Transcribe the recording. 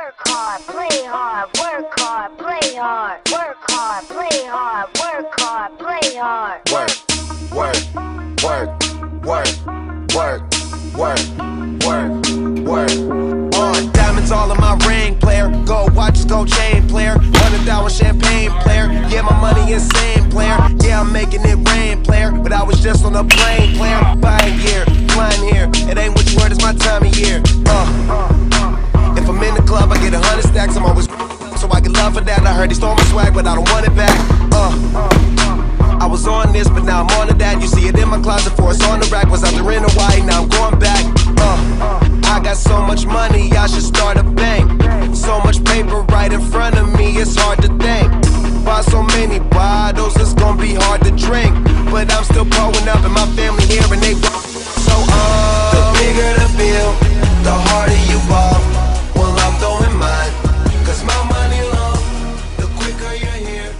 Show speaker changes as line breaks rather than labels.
work hard, play hard, work hard, play hard, work hard, play hard, work hard, play hard.
Work, work, work, work, work, work, work, work. Diamonds all in my ring, player. Gold watches, gold chain, player. 100,000 champagne, player. Yeah, my money insane, player. Yeah, I'm making it rain, player. But I was just on a plane, player. Buying gear, flying here. It ain't what you heard, it's my time of year. If I'm in the club, I get 100 stacks. I'm always so I get love for that. I heard he stole my swag, but I don't want it back. I was on this, but now I'm on to that. You see it in my closet, for it's on the rack. Was out there in Hawaii, now I'm going back. I got so much money, I should start a bank. So much paper right in front of me, it's hard to think. Buy so many bottles, it's gonna be hard to drink. But I'm still growing up, and my family here, and they so the bigger the bill, the harder you ball. Well, I'm throwing mine, cause my money long. The quicker you're here.